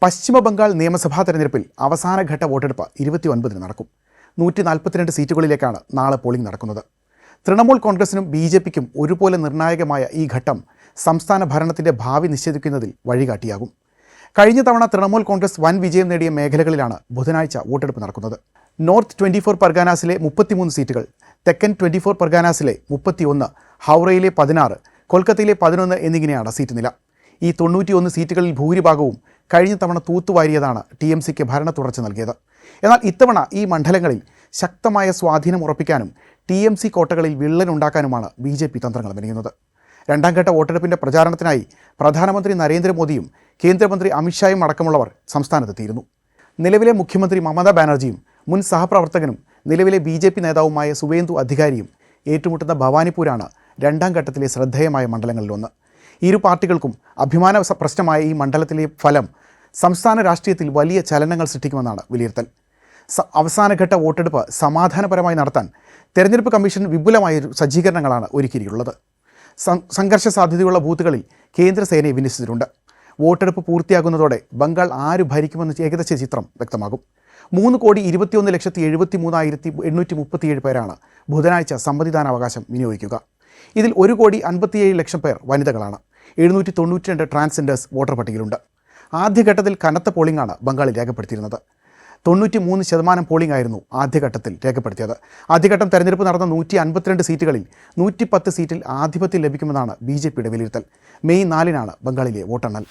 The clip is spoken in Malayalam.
പശ്ചിമ ബംഗാൾ നിയമസഭാ തെരഞ്ഞെടുപ്പിൽ അവസാനഘട്ട വോട്ടെടുപ്പ് 29-ന് നടക്കും. 142 സീറ്റുകളിലേക്കാണ് നാളെ പോളിംഗ് നടക്കുന്നത്. തൃണമൂൽ കോൺഗ്രസിനും BJPക്കും ഒരുപോലെ നിർണായകമായ ഈ ഘട്ടം സംസ്ഥാന ഭരണത്തിൻ്റെ ഭാവി നിശ്ചയിക്കുന്നതിൽ വഴികാട്ടിയാകും. കഴിഞ്ഞ തവണ തൃണമൂൽ കോൺഗ്രസ് വൻ വിജയം നേടിയ മേഖലകളിലാണ് ബുധനാഴ്ച വോട്ടെടുപ്പ് നടക്കുന്നത്. നോർത്ത് 24 പർഗാനാസിലെ 33 സീറ്റുകൾ, തെക്കൻ 24 പർഗാനാസിലെ 31, ഹൗറയിലെ 16, കൊൽക്കത്തയിലെ 11 എന്നിങ്ങനെയാണ് സീറ്റ് നില. ഈ 91 സീറ്റുകളിൽ ഭൂരിഭാഗവും കഴിഞ്ഞ തവണ തൂത്തുവാരിയതാണ് TMCക്ക് ഭരണ തുടർച്ച നൽകിയത്. എന്നാൽ ഇത്തവണ ഈ മണ്ഡലങ്ങളിൽ ശക്തമായ സ്വാധീനം ഉറപ്പിക്കാനും TMC കോട്ടകളിൽ വിള്ളലുണ്ടാക്കാനുമാണ് BJP തന്ത്രങ്ങൾ മെനയുന്നത്. രണ്ടാം ഘട്ട വോട്ടെടുപ്പിൻ്റെ പ്രചാരണത്തിനായി പ്രധാനമന്ത്രി നരേന്ദ്രമോദിയും കേന്ദ്രമന്ത്രി അമിത്ഷായും അടക്കമുള്ളവർ സംസ്ഥാനത്തെത്തിയിരുന്നു. നിലവിലെ മുഖ്യമന്ത്രി മമതാ ബാനർജിയും മുൻ സഹപ്രവർത്തകനും നിലവിലെ BJP നേതാവുമായ സുവേന്ദു അധികാരിയും ഏറ്റുമുട്ടുന്ന ഭവാനിപ്പൂരാണ് രണ്ടാം ഘട്ടത്തിലെ ശ്രദ്ധേയമായ മണ്ഡലങ്ങളിലൊന്ന്. ഇരു പാർട്ടികൾക്കും അഭിമാന പ്രശ്നമായ ഈ മണ്ഡലത്തിലെ ഫലം സംസ്ഥാന രാഷ്ട്രീയത്തിൽ വലിയ ചലനങ്ങൾ സൃഷ്ടിക്കുമെന്നാണ് വിലയിരുത്തൽ. അവസാനഘട്ട വോട്ടെടുപ്പ് സമാധാനപരമായി നടത്താൻ തെരഞ്ഞെടുപ്പ് കമ്മീഷൻ വിപുലമായ സജ്ജീകരണങ്ങളാണ് ഒരുക്കിയിട്ടുള്ളത്. സംഘർഷ സാധ്യതയുള്ള ബൂത്തുകളിൽ കേന്ദ്രസേനയെ വിന്യസിച്ചിട്ടുണ്ട്. വോട്ടെടുപ്പ് പൂർത്തിയാകുന്നതോടെ ബംഗാൾ ആര് ഭരിക്കുമെന്ന് ഏകദേശ ചിത്രം വ്യക്തമാകും. 3,21,73,837 പേരാണ് ബുധനാഴ്ച സമ്മതിദാനാവകാശം വിനിയോഗിക്കുക. ഇതിൽ 1,57,00,000 പേർ വനിതകളാണ്. 792 ട്രാൻസ്ജെൻഡേഴ്സ് വോട്ടർ പട്ടികയിലുണ്ട്. ആദ്യഘട്ടത്തിൽ കനത്ത പോളിംഗാണ് ബംഗാളിൽ രേഖപ്പെടുത്തിയിരുന്നത്. 93% പോളിംഗ് ആയിരുന്നു ആദ്യഘട്ടത്തിൽ രേഖപ്പെടുത്തിയത്. ആദ്യഘട്ടം തെരഞ്ഞെടുപ്പ് നടന്ന 152 സീറ്റുകളിൽ 110 സീറ്റിൽ ആധിപത്യം ലഭിക്കുമെന്നാണ് BJPയുടെ വിലയിരുത്തൽ. മെയ് 4-നാണ് ബംഗാളിലെ വോട്ടെണ്ണൽ.